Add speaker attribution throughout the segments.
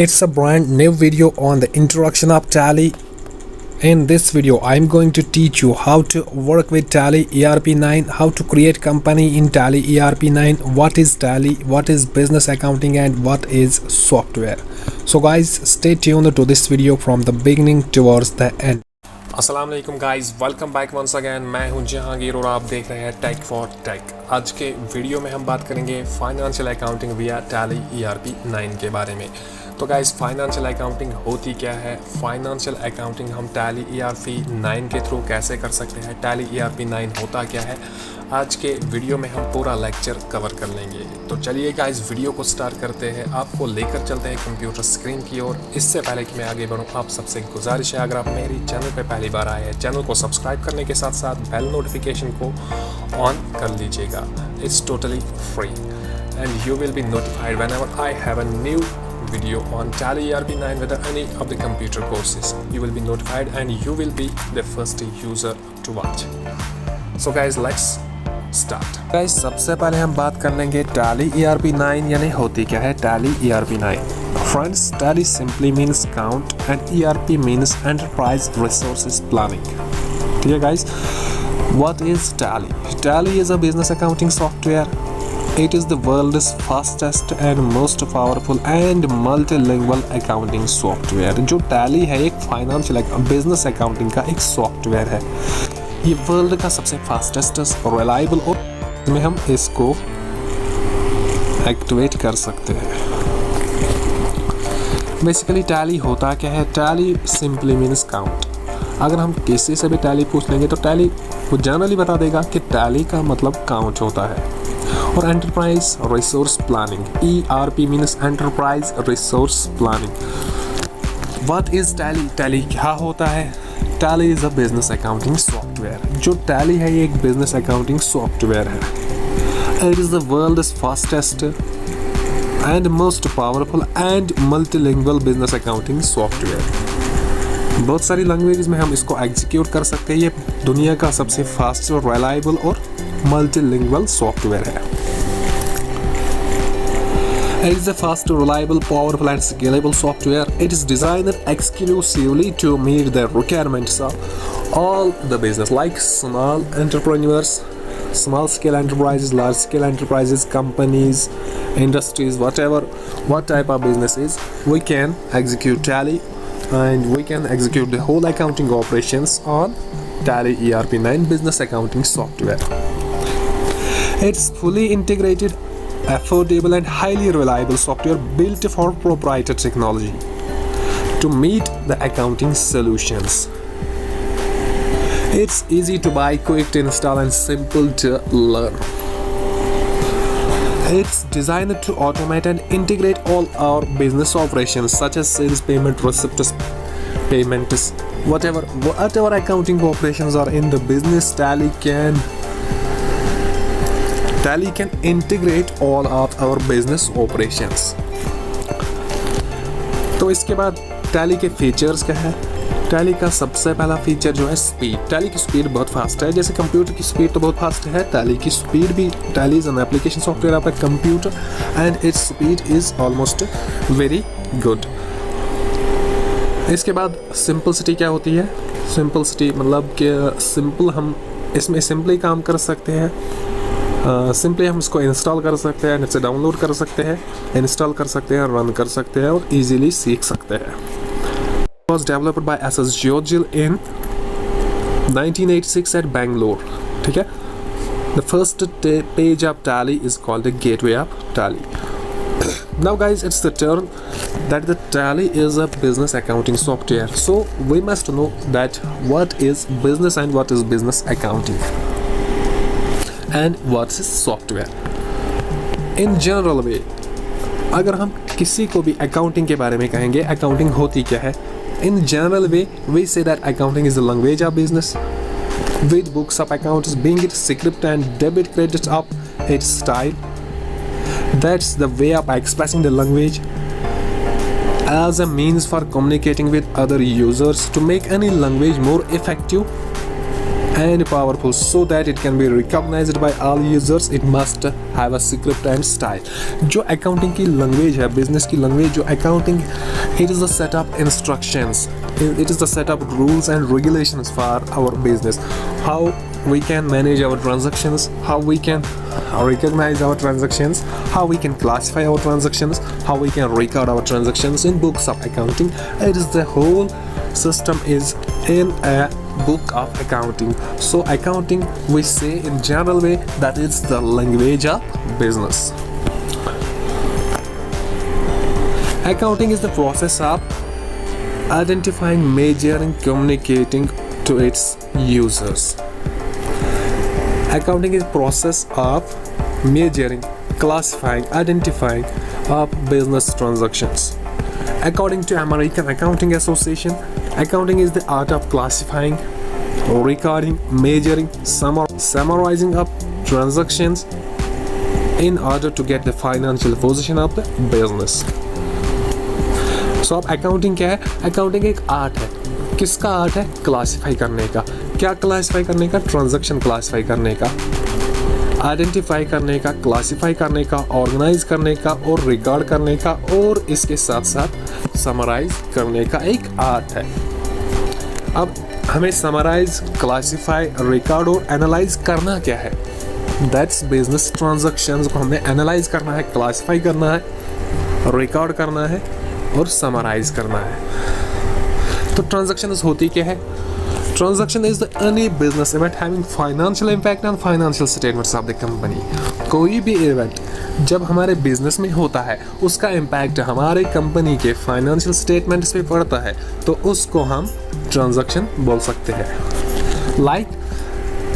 Speaker 1: It's a brand new video on the introduction of Tally. In this video, I'm going to teach you how to work with Tally ERP9, how to create company in Tally ERP9, what is Tally, what is business accounting, and what is software. So guys, stay tuned to this video from the beginning towards the end.
Speaker 2: अस्सलाम वालेकुम guys, welcome back once again. मैं हूं जहांगीर और आप देख रहे हैं take for take. आज के वीडियो में हम बात करेंगे फाइनेंशियल अकाउंटिंग विया टैली ERP9 के बारे में। तो गाइस, फाइनेंशियल अकाउंटिंग होती क्या है, फाइनेंशियल अकाउंटिंग हम टैली ERP9 के थ्रू कैसे कर सकते हैं, टैली ERP9 होता क्या है, आज के वीडियो में हम पूरा लेक्चर कवर कर लेंगे। तो चलिए गाइस, वीडियो को स्टार्ट करते हैं। आपको लेकर चलते हैं कंप्यूटर स्क्रीन की ओर। इससे पहले कि मैं आगे बढ़ूं, आप सबसे गुजारिश है, अगर आप मेरी चैनल पर पहली बार आए हैं, चैनल को सब्सक्राइब करने के साथ साथ बेल नोटिफिकेशन को ऑन कर लीजिएगा। It's totally free and you will be notified whenever I have a new video on Tally ERP9 with any of the computer courses. You will be notified and you will be the first user to watch. So guys, let's start.
Speaker 1: Guys, सबसे पहले हम बात कर लेंगे Tally ERP9 यानी होती क्या है Tally ERP9. Friends, Tally simply means count and ERP means enterprise resources planning. ठीक है guys? What is Tally? Tally is a business accounting software. It is the world's fastest and most powerful and multilingual accounting software. जो Tally है एक financial business accounting का एक software है। ये world का सबसे फास्टेस्ट और रिलायबल और में हम इसको एक्टिवेट कर सकते हैं। बेसिकली Tally होता क्या है? Tally simply means count. अगर हम किसी से भी Tally पूछ लेंगे तो Tally वो जनरली बता देगा कि Tally का मतलब काउंट होता है। और enterprise resource planning, ERP means enterprise resource planning. What is Tally? Tally क्या होता है? Tally is a business accounting software. जो टैली है ये एक बिजनेस अकाउंटिंग सॉफ्टवेयर है। It is the world's fastest and most powerful and multilingual business accounting software. बहुत सारी लैंग्वेजेस में हम इसको एग्जीक्यूट कर सकते हैं। ये दुनिया का सबसे फास्ट और रिलायबल और मल्टीलिंगुअल सॉफ्टवेयर है। It is a fast, reliable, powerful and scalable software. It is designed exclusively to meet the requirements of all the business like small entrepreneurs, small scale enterprises, large scale enterprises, companies, industries, whatever, what type of business is, we can execute Tally and we can execute the whole accounting operations on Tally ERP9 business accounting software. It's fully integrated, affordable and highly reliable software built for proprietary technology to meet the accounting solutions. It's easy to buy, quick to install and simple to learn. It's designed to automate and integrate all our business operations such as sales, payment, receipts, payments, whatever accounting operations are in the business. Tally can integrate all of our business operations. तो इसके बाद Tally के features क्या है? Tally का सबसे पहला feature जो है स्पीड। Tally की स्पीड बहुत फास्ट है। जैसे कंप्यूटर की स्पीड तो बहुत फास्ट है, Tally की स्पीड भी। Tally is an application software of a computer and its speed is almost very good. इसके बाद सिंपलिसिटी क्या होती है? सिंपलिसिटी मतलब कि सिंपल, हम इसमें सिंपली काम कर सकते हैं। सिंपली हम इसको इंस्टॉल कर सकते हैं, नेट से डाउनलोड कर सकते हैं, इंस्टॉल कर सकते हैं, रन कर सकते हैं और इजीली सीख सकते हैं। It was developed by SS Georgil in 1986 at Bangalore. ठीक है? The first page of Tally is called the gateway of Tally. Now guys, it's the turn that the Tally is a business accounting software. So we must know that what is business and what is business accounting. And what's software? In general way, अगर हम किसी को भी accounting के बारे में कहेंगे, accounting होती क्या है? In general way, we say that accounting is the language of business, with books of accounts being its script and debit credit of its style. That's the way of expressing the language as a means for communicating with other users to make any language more effective and powerful so that it can be recognized by all users. It must have a script and style. जो accounting की language है, business की language जो accounting, it is the set of instructions, it is the set of rules and regulations for our business. How we can manage our transactions, how we can recognize our transactions, how we can classify our transactions, how we can record our transactions in books of accounting. It is the whole system is in a book of accounting. So accounting, we say in general way, that is the language of business. Accounting is the process of identifying, measuring, communicating to its users. Accounting is process of measuring, classifying, identifying of business transactions. According to American Accounting Association, accounting is the art of classifying, recording, measuring, summarizing of transactions in order to get the financial position of the business. So अब accounting क्या है? Accounting एक art है. किसका art है? Classify करने का. क्या क्लासीफाई करने का? ट्रांजैक्शन क्लासीफाई करने का, आइडेंटिफाई करने का, क्लासीफाई करने का, ऑर्गेनाइज करने का और रिकॉर्ड करने का, और इसके साथ साथ समराइज करने का एक आर्ट है. अब हमें समराइज, क्लासीफाई, रिकॉर्ड और एनालाइज करना क्या है? दैट्स बिजनेस ट्रांजैक्शंस को हमें एनालाइज करना है, क्लासीफाई करना है, रिकॉर्ड करना है और समराइज करना है. तो ट्रांजैक्शंस होती क्या है? Transaction is the any business event having financial impact on financial statements of the company. कोई भी इवेंट जब हमारे बिजनेस में होता है, उसका इम्पैक्ट हमारे कंपनी के फाइनेंशियल स्टेटमेंट्स पे पड़ता है, तो उसको हम ट्रांजैक्शन बोल सकते हैं. लाइक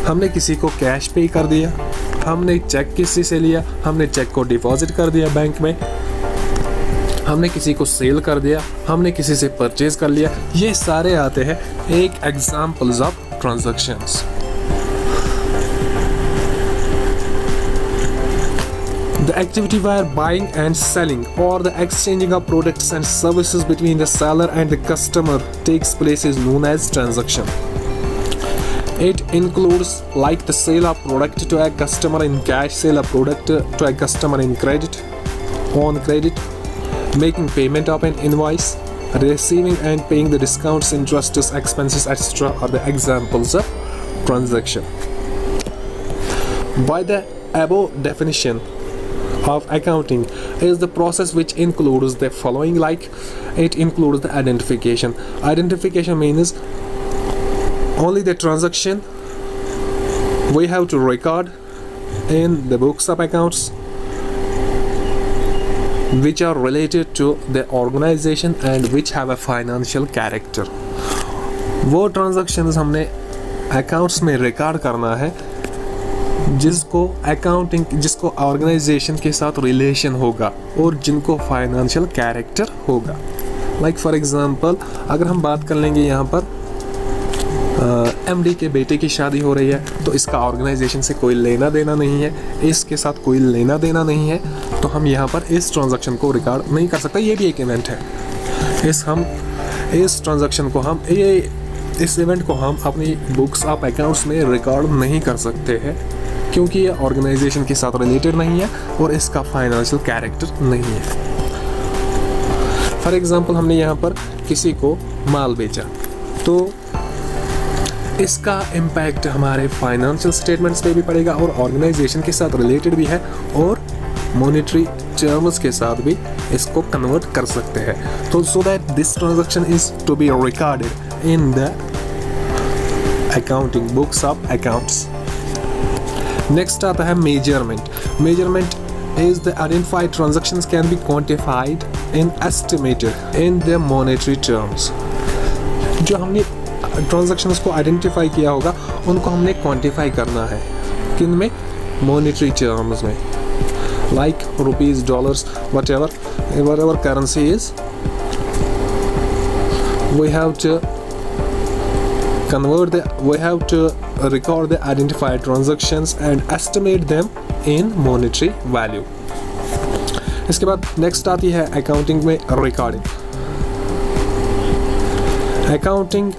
Speaker 1: हमने किसी को कैश पे कर दिया, हमने चेक किसी से लिया, हमने चेक को डिपॉजिट कर दिया बैंक में, हमने किसी को सेल कर दिया, हमने किसी से परचेज कर लिया. ये सारे आते हैं एक examples of transactions. The activity where buying and selling or the exchanging of products and services between the seller and the customer takes place is known as transaction. It includes like the sale of product to a customer in cash, sale of product to a customer in credit, on credit, making payment of an invoice, receiving and paying the discounts, interest, expenses, etc. are the examples of transaction. By the above definition of accounting is the process which includes the following, like it includes the identification. Identification means only the transaction we have to record in the books of accounts which are related to the organization and which have a financial character. वो transactions हमने accounts में record करना है जिसको accounting, जिसको organization के साथ relation होगा और जिनको financial character होगा. Like for example, अगर हम बात कर लेंगे यहाँ पर MD के बेटे की शादी हो रही है, तो इसका ऑर्गेनाइजेशन से कोई लेना देना नहीं है, इसके साथ कोई लेना देना नहीं है, तो हम यहाँ पर इस ट्रांजैक्शन को रिकॉर्ड नहीं कर सकते. ये भी एक इवेंट है. इस ट्रांजैक्शन को हम इस इवेंट को हम अपनी बुक्स ऑफ अकाउंट्स में रिकॉर्ड नहीं कर सकते हैं क्योंकि ये ऑर्गेनाइजेशन के साथ रिलेटेड नहीं है और इसका फाइनेंशियल कैरेक्टर नहीं है. फॉर एग्जांपल हमने यहाँ पर किसी को माल बेचा, तो इसका इम्पैक्ट हमारे फाइनेंशियल स्टेटमेंट्स पे भी पड़ेगा और ऑर्गेनाइजेशन के साथ रिलेटेड भी है और मॉनेटरी टर्म्स के साथ भी इसको कन्वर्ट कर सकते हैं. तो so that this transaction is to be recorded in the accounting books of accounts. Next आता है measurement. Measurement is the identified transactions can be quantified and estimated in the monetary terms. जो हमने transactions को identify किया होगा उनको हमने quantify करना है. किन में? मॉनेटरी टर्म्स में, like rupees, dollars, whatever currency is, we have to record the identified transactions and estimate them in monetary value. इसके बाद नेक्स्ट आती है अकाउंटिंग में recording. Accounting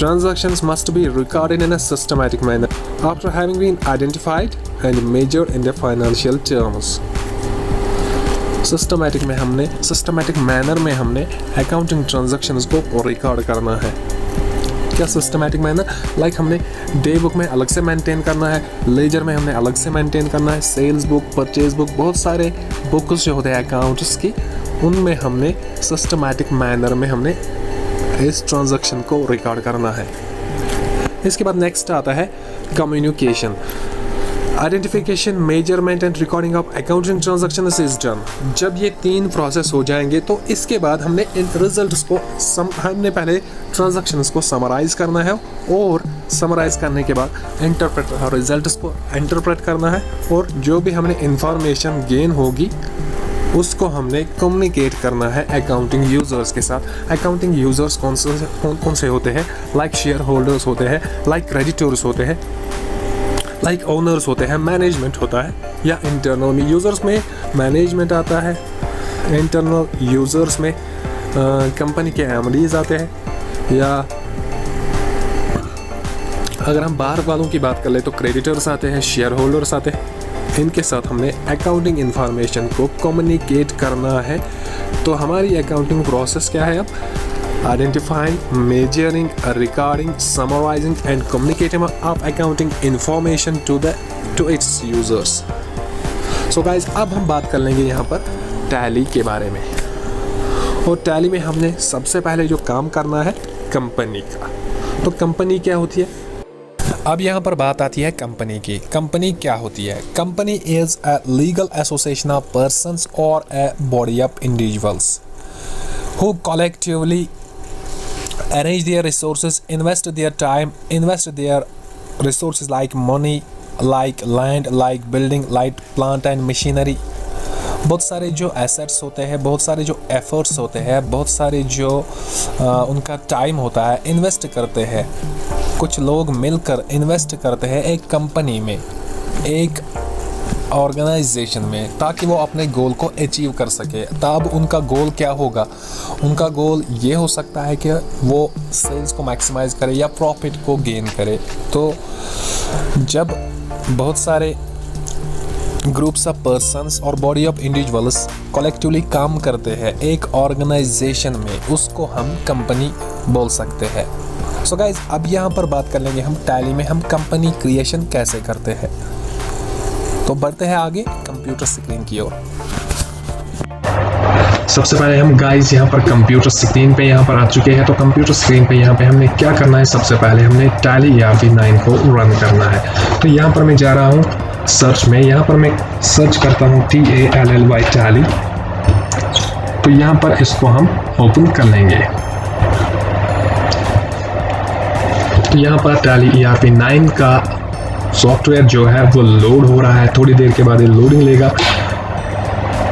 Speaker 1: Transactions must be recorded in a systematic manner after having been identified and measured in the financial terms. Systematic manner में हमने accounting transactions को record करना है। क्या सिस्टमैटिक मैनर? लाइक हमने डे बुक में अलग से मेंटेन करना है, लेजर में हमने अलग से मेंटेन करना है, सेल्स बुक, परचेज बुक, बहुत सारे बुक्स जो होते हैं अकाउंट्स की, उनमें हमने सिस्टमैटिक मैनर में हमने इस ट्रांजैक्शन को रिकॉर्ड करना है। इसके बाद नेक्स्ट आता है communication. Identification, measurement and recording of accounting transactions is done. जब ये 3 प्रोसेस हो जाएंगे तो इसके बाद हमने इन रिजल्ट्स को हमने पहले ट्रांजैक्शंस को समराइज करना है और समराइज करने के बाद रिजल्ट्स को इंटरप्रेट करना है और जो भी हमने इंफॉर्मेशन गेन होगी उसको हमने कम्युनिकेट करना है अकाउंटिंग यूज़र्स के साथ। अकाउंटिंग यूज़र्स कौन से होते हैं? लाइक शेयर होल्डर्स होते हैं, लाइक क्रेडिटर्स होते हैं, लाइक ओनर्स होते हैं, मैनेजमेंट होता है, या इंटरनल में यूज़र्स में मैनेजमेंट आता है, इंटरनल यूज़र्स में कंपनी के एमडीज आते हैं, या अगर हम बाहर वालों की बात कर ले तो क्रेडिटर्स आते हैं, शेयर होल्डर्स आते हैं। इनके साथ हमने अकाउंटिंग इंफॉर्मेशन को कम्युनिकेट करना है। तो हमारी अकाउंटिंग प्रोसेस क्या है अब? Identifying, measuring, recording, summarizing and communicating of accounting information to its users. So guys, अब हम बात कर लेंगे यहाँ पर टैली के बारे में। और टैली में हमने सबसे पहले जो काम करना है कंपनी का। तो कंपनी क्या होती है? अब यहाँ पर बात आती है कंपनी की। कंपनी क्या होती है? Company is a legal association of persons और a body of individuals who collectively arrange their resources, invest their time, invest their resources like money, like land, like building, like plant and machinery. बहुत सारे जो assets होते हैं, बहुत सारे जो efforts होते हैं, बहुत सारे जो उनका टाइम होता है, इन्वेस्ट करते हैं। कुछ लोग मिलकर इन्वेस्ट करते हैं एक कंपनी में, एक ऑर्गेनाइजेशन में, ताकि वो अपने गोल को अचीव कर सके। तब उनका गोल क्या होगा? उनका गोल ये हो सकता है कि वो सेल्स को मैक्सिमाइज करे या प्रॉफिट को गेन करे। तो जब बहुत सारे ग्रुप्स ऑफ पर्सन्स और बॉडी ऑफ इंडिविजुअल्स कलेक्टिवली काम करते हैं एक ऑर्गेनाइजेशन में, उसको हम कंपनी बोल सकते हैं। सो गाइज, अब यहाँ पर बात कर लेंगे हम टैली में हम कंपनी क्रिएशन कैसे करते हैं। तो बढ़ते हैं आगे कंप्यूटर स्क्रीन की ओर।
Speaker 2: सबसे पहले हम गाइस यहाँ पर कंप्यूटर स्क्रीन पे यहाँ पर आ चुके हैं। तो कंप्यूटर स्क्रीन पे यहाँ पे हमने क्या करना है? सबसे पहले हमने टैली ERP 9 को रन करना है। तो यहाँ पर मैं जा रहा हूँ सर्च में, यहाँ पर मैं सर्च करता हूँ TALLY टैली। तो यहाँ पर इसको हम ओपन कर लेंगे। तो यहाँ पर टैली ERP 9 का सॉफ्टवेयर जो है वो लोड हो रहा है। थोड़ी देर के बाद ये लोडिंग लेगा,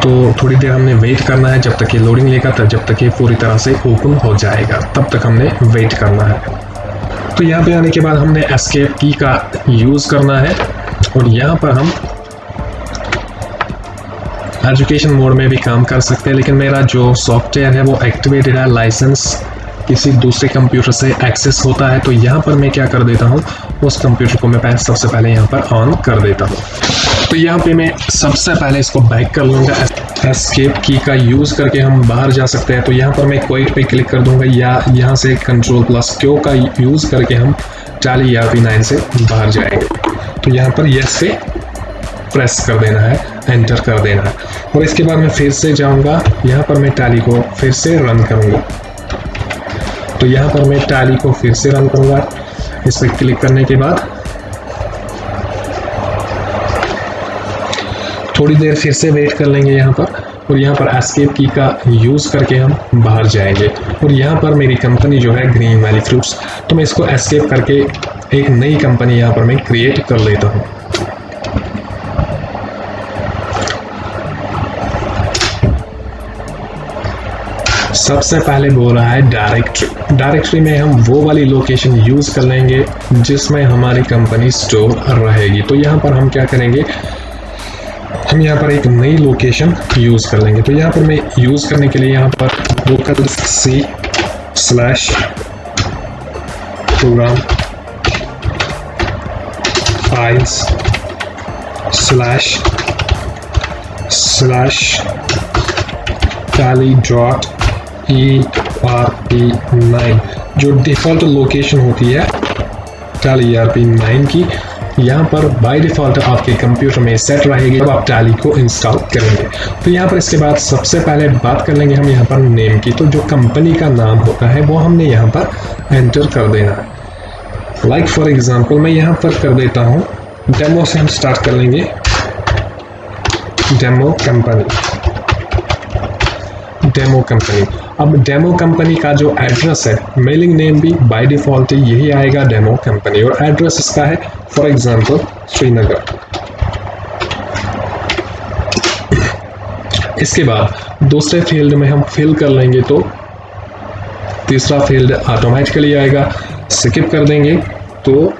Speaker 2: तो थोड़ी देर हमने वेट करना है जब तक ये लोडिंग लेगा, तब जब तक ये पूरी तरह से ओपन हो जाएगा तब तक हमने वेट करना है। तो यहाँ पे आने के बाद हमने एस्केप की का यूज़ करना है और यहाँ पर हम एजुकेशन मोड में भी काम कर सकते हैं, लेकिन मेरा जो सॉफ्टवेयर है वो एक्टिवेटेड है, लाइसेंस किसी दूसरे कंप्यूटर से एक्सेस होता है। तो यहाँ पर मैं क्या कर देता हूँ, उस कंप्यूटर को मैं सबसे पहले यहाँ पर ऑन कर देता हूँ। तो यहाँ पे मैं सबसे पहले इसको बैक कर लूँगा। एस्केप की का यूज़ करके हम बाहर जा सकते हैं। तो यहाँ पर मैं क्विट पे क्लिक कर दूँगा या यहाँ से Ctrl+Q का यूज़ करके हम टैली ERP 9 से बाहर जाएंगे। तो यहाँ पर यस से प्रेस कर देना है, एंटर कर देना है और इसके बाद मैं फिर से जाऊँगा, यहाँ पर मैं टैली को फिर से रन करूँगा। तो यहाँ पर मैं टैली को फिर से रन करूँगा। इस पर क्लिक करने के बाद थोड़ी देर फिर से वेट कर लेंगे यहाँ पर और यहाँ पर एस्केप की का यूज़ करके हम बाहर जाएंगे और यहाँ पर मेरी कंपनी जो है ग्रीन वैली फ्रूट्स, तो मैं इसको एस्केप करके एक नई कंपनी यहाँ पर मैं क्रिएट कर लेता हूँ। सबसे पहले बोल रहा है डायरेक्टरी। डायरेक्टरी में हम वो वाली लोकेशन यूज़ कर लेंगे जिसमें हमारी कंपनी स्टोर रहेगी। तो यहाँ पर हम क्या करेंगे, हम यहाँ पर एक नई लोकेशन यूज़ कर लेंगे। तो यहाँ पर मैं यूज़ करने के लिए यहाँ पर local c/
Speaker 1: program files /tally.erp9 जो डिफ़ॉल्ट लोकेशन होती है टैली ERP9 की, यहाँ पर बाय डिफ़ॉल्ट आपके कंप्यूटर में सेट रहेगी जब आप टैली को इंस्टॉल करेंगे। तो यहाँ पर इसके बाद सबसे पहले बात कर लेंगे हम यहाँ पर नेम की। तो जो कंपनी का नाम होता है वो हमने यहाँ पर एंटर कर देना है। लाइक फॉर एग्जांपल मैं यहाँ पर कर देता हूँ, डेमो से हम स्टार्ट कर लेंगे, डेमो कंपनी। अब डेमो कंपनी का जो एड्रेस है, मेलिंग नेम भी बाय डिफ़ॉल्ट यही आएगा, डेमो कंपनी, और एड्रेस इसका है फॉर एग्जांपल श्रीनगर। इसके बाद दूसरे फील्ड में हम फिल कर लेंगे तो तीसरा फील्ड ऑटोमेटिकली आएगा। स्किप कर देंगे तो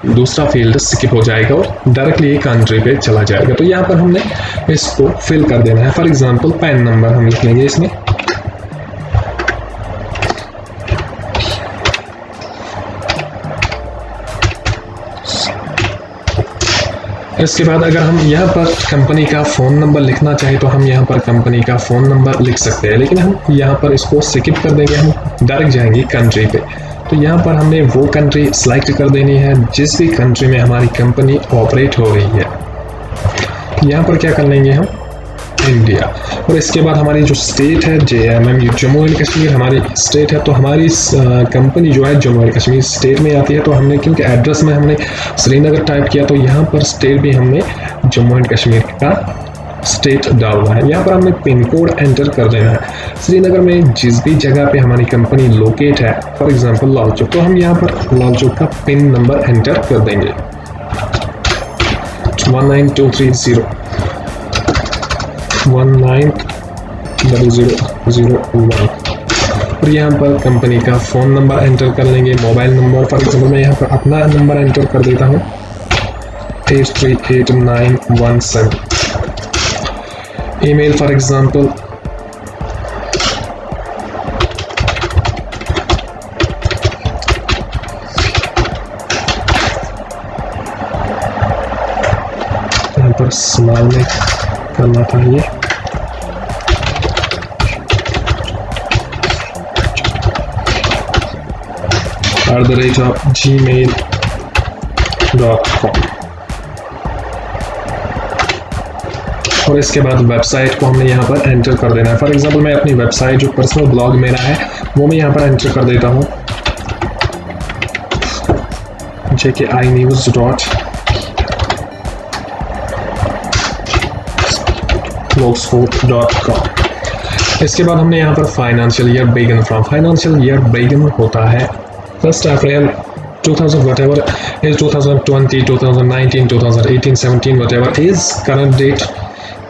Speaker 1: दूसरा फील्ड स्किप हो जाएगा और डायरेक्टली कंट्री पे चला जाएगा। तो यहाँ पर हमने इसको फिल कर देना है। फॉर एग्जांपल पैन नंबर हम लिख लेंगे इसमें। इसके बाद अगर हम यहाँ पर कंपनी का फ़ोन नंबर लिखना चाहें तो हम यहाँ पर कंपनी का फ़ोन नंबर लिख सकते हैं, लेकिन हम यहाँ पर इसको स्किप कर देंगे, हम डायरेक्ट जाएंगे कंट्री पे। तो यहाँ पर हमने वो कंट्री सेलेक्ट कर देनी है जिस भी कंट्री में हमारी कंपनी ऑपरेट हो रही है। यहाँ पर क्या कर लेंगे हम, इंडिया। और इसके बाद हमारी जो स्टेट है JMM जम्मू एंड कश्मीर हमारी स्टेट है, तो हमारी कंपनी जो है जम्मू एंड कश्मीर स्टेट में आती है। तो हमने क्योंकि एड्रेस में हमने श्रीनगर टाइप किया तो यहाँ पर स्टेट भी हमने जम्मू एंड कश्मीर का स्टेट डालना है। यहाँ पर हमने पिन कोड एंटर कर देना है। श्रीनगर में जिस भी जगह पे हमारी कंपनी लोकेट है, फॉर एग्जांपल लाल चौक, तो हम यहाँ पर लाल चौक का पिन नंबर एंटर कर देंगे 19230 190001। और यहाँ पर कंपनी का फ़ोन नंबर एंटर कर लेंगे, मोबाइल नंबर, फॉर एग्जांपल मैं यहाँ पर अपना नंबर एंटर कर देता हूँ 838917। ईमेल फॉर एग्जांपल यहाँ पर स्मॉल में करना था ये, @gmail.com। और इसके बाद वेबसाइट को हमने यहाँ पर एंटर कर देना है। फॉर एग्जांपल मैं अपनी वेबसाइट जो पर्सनल ब्लॉग मेरा है वो मैं यहाँ पर एंटर कर देता हूँ jkinews.blogspot.com। इसके बाद हमने यहाँ पर financial year begin from. Financial year begin होता है 1 अप्रैल 2000 whatever is 2020, 2019, 2018, 17 whatever is current date,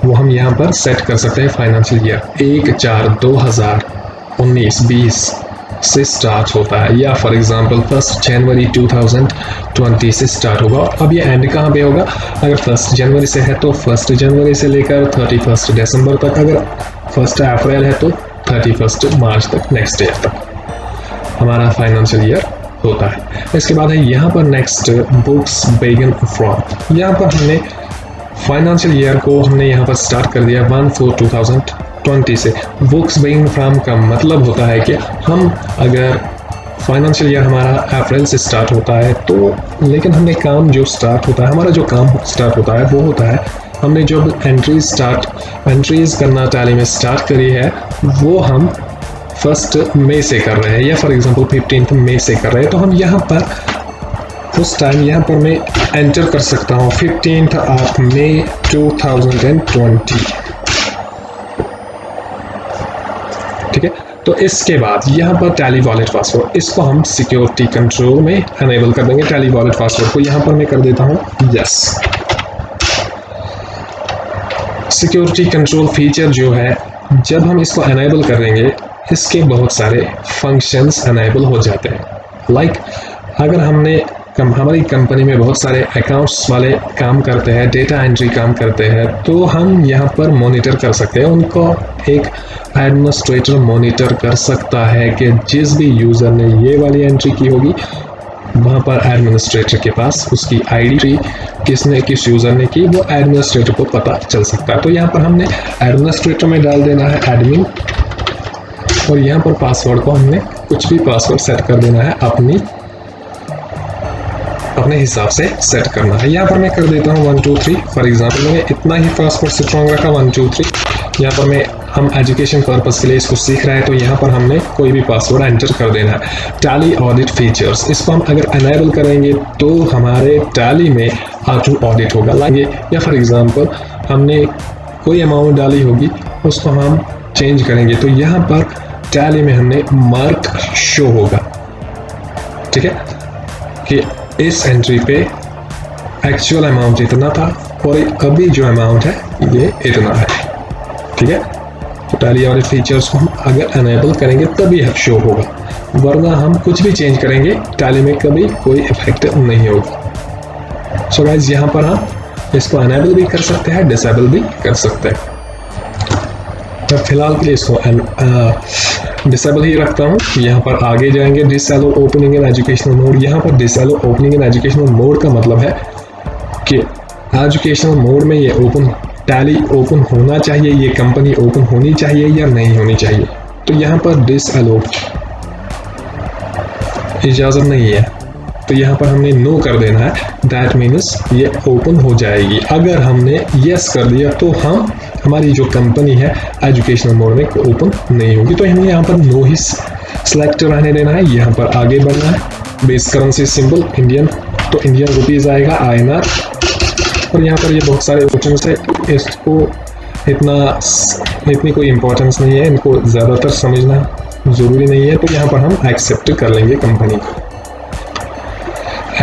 Speaker 1: वो हम यहाँ पर सेट कर सकते हैं। फाइनेंशियल ईयर 1/4/2019-20 से स्टार्ट होता है, या फॉर एग्जांपल 1 जनवरी 2020 से स्टार्ट होगा। अब ये एंड कहाँ पे होगा, अगर 1 जनवरी से है तो 1 जनवरी से लेकर 31 दिसंबर तक, अगर 1 अप्रैल है तो 31 मार्च तक, नेक्स्ट ईयर तक हमारा फाइनेंशियल ईयर होता है। इसके बाद है यहाँ पर नेक्स्ट बुक्स बिगिन फ्रॉम। यहाँ पर हमने फाइनेंशियल ईयर को हमने यहाँ पर स्टार्ट कर दिया 1/4/2020 से। बुक्स बिगिन फ्रॉम का मतलब होता है कि हम अगर फाइनेंशियल ईयर हमारा अप्रैल से स्टार्ट होता है तो, लेकिन हमने काम जो स्टार्ट होता है, हमारा जो काम स्टार्ट होता है वो होता है हमने जो एंट्रीज करना टैली में स्टार्ट करी है वो हम 1 मई से कर रहे हैं, या फॉर एग्जांपल 15 मई से कर रहे हैं। तो हम यहाँ पर उस टाइम यहाँ पर मैं एंटर कर सकता हूँ 15 मई 2020। ठीक है, तो इसके बाद यहाँ पर टैली वॉलेट पासवर्ड, इसको हम सिक्योरिटी कंट्रोल में अनेबल कर देंगे। टैली वॉलेट पासवर्ड को यहाँ पर मैं कर देता हूँ यस। सिक्योरिटी कंट्रोल फीचर जो है, जब हम इसको अनेबल करेंगे इसके बहुत सारे फंक्शंस अनेबल हो जाते हैं। लाइक अगर हमारी कंपनी में बहुत सारे अकाउंट्स वाले काम करते हैं, डेटा एंट्री काम करते हैं, तो हम यहाँ पर मॉनिटर कर सकते हैं। उनको एक एडमिनिस्ट्रेटर मॉनिटर कर सकता है कि जिस भी यूज़र ने ये वाली एंट्री की होगी वहाँ पर एडमिनिस्ट्रेटर के पास उसकी आईडी किसने किस यूज़र ने की वो एडमिनिस्ट्रेटर को पता चल सकता है। तो यहाँ पर हमने एडमिनिस्ट्रेटर में डाल देना है एडमिन, और यहाँ पर पासवर्ड को हमने कुछ भी पासवर्ड सेट कर देना है, अपने हिसाब से सेट करना है। यहाँ पर मैं कर देता हूँ 1 2 3। फॉर एग्जांपल मैंने इतना ही पासवर्ड स्ट्रॉन्ग रखा 1 2 3। यहाँ पर हम एजुकेशन पर्पस के लिए इसको सीख रहे हैं, तो यहाँ पर हमने कोई भी पासवर्ड एंटर कर देना है। टैली ऑडिट फीचर्स, इसको हम अगर अनेबल करेंगे तो हमारे टैली में ऑटो ऑडिट होगा लाएंगे, या फॉर एग्जांपल हमने कोई अमाउंट डाली होगी उसको हम चेंज करेंगे तो यहाँ पर टैली में हमने मार्क शो होगा, ठीक है, कि इस एंट्री पे एक्चुअल अमाउंट इतना था और अभी जो अमाउंट है ये इतना है, ठीक है। तो टैली ऑडिट फीचर्स को हम अगर अनेबल करेंगे तभी शो होगा, वरना हम कुछ भी चेंज करेंगे टैली में कभी कोई इफेक्ट नहीं होगा। सो गाइस यहाँ पर हम इसको अनेबल भी कर सकते हैं, डिसेबल भी कर सकते हैं। तो फिलहाल के लिए इसको डिसेबल ही रखता हूँ। यहाँ पर आगे जाएंगे, डिसअलो ओपनिंग इन एजुकेशनल मोड। यहाँ पर डिसअलो ओपनिंग इन एजुकेशनल मोड का मतलब है कि एजुकेशनल मोड में ये टैली ओपन होना चाहिए, ये कंपनी ओपन होनी चाहिए या नहीं होनी चाहिए। तो यहाँ पर डिसअलो इजाज़त नहीं है, तो यहाँ पर हमने नो कर देना है। दैट मीन्स ये ओपन हो जाएगी। अगर हमने यस कर दिया तो हमारी जो कंपनी है एजुकेशनल मोड में ओपन नहीं होगी। तो हमें यहाँ पर नो ही सिलेक्ट रहने देना है। यहाँ पर आगे बढ़ना है। बेस करेंसी सिंबल इंडियन, तो इंडियन रुपीज़ आएगा INR। और यहाँ पर ये बहुत सारे ऑप्शन है, इसको इतनी कोई इम्पोर्टेंस नहीं है, इनको ज़्यादातर समझना ज़रूरी नहीं है। तो यहाँ पर हम एक्सेप्ट कर लेंगे कंपनी को।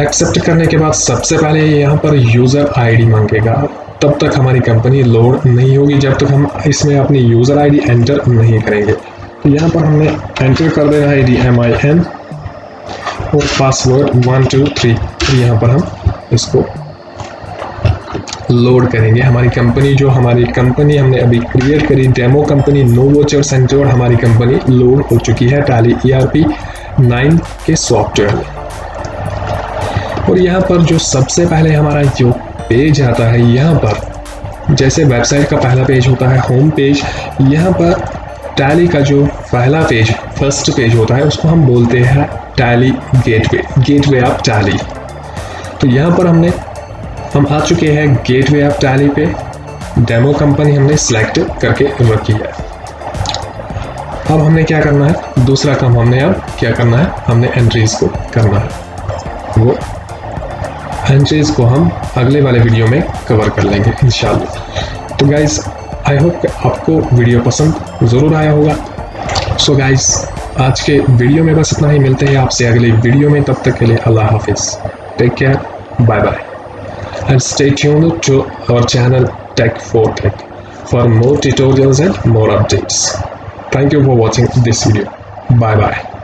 Speaker 1: एक्सेप्ट करने के बाद सबसे पहले यहाँ पर यूज़र आईडी मांगेगा, तब तक हमारी कंपनी लोड नहीं होगी जब तक हम इसमें अपनी यूज़र आईडी एंटर नहीं करेंगे। तो यहाँ पर हमने एंटर कर देना है DMIN और पासवर्ड 1 2 3। और यहाँ पर हम इसको लोड करेंगे। हमारी कंपनी हमने अभी क्रिएट करी, demo company no voucher centre, हमारी कंपनी लोड हो चुकी है टैली ERP 9 के सॉफ्टवेयर में। और यहाँ पर जो सबसे पहले हमारा जो पेज आता है, यहाँ पर जैसे वेबसाइट का पहला पेज होता है होम पेज, यहाँ पर टैली का जो पहला पेज फर्स्ट पेज होता है उसको हम बोलते हैं टैली गेटवे ऑफ टैली। तो यहाँ पर हम आ चुके हैं गेटवे ऑफ टैली पे। डेमो कंपनी हमने सिलेक्ट करके रखी है। अब हमने क्या करना है, दूसरा काम हमने एंट्रीज को करना है। वो एंट्रीज को हम अगले वाले वीडियो में कवर कर लेंगे इंशाल्लाह। तो गाइज आई होप आपको वीडियो पसंद ज़रूर आया होगा। सो गाइज आज के वीडियो में बस इतना ही। मिलते हैं आपसे अगले वीडियो में, तब तक के लिए अल्लाह हाफिज़, take care, bye bye, and stay tuned to our channel Tech4Tech for more tutorials and more updates. Thank you for watching this video. Bye bye.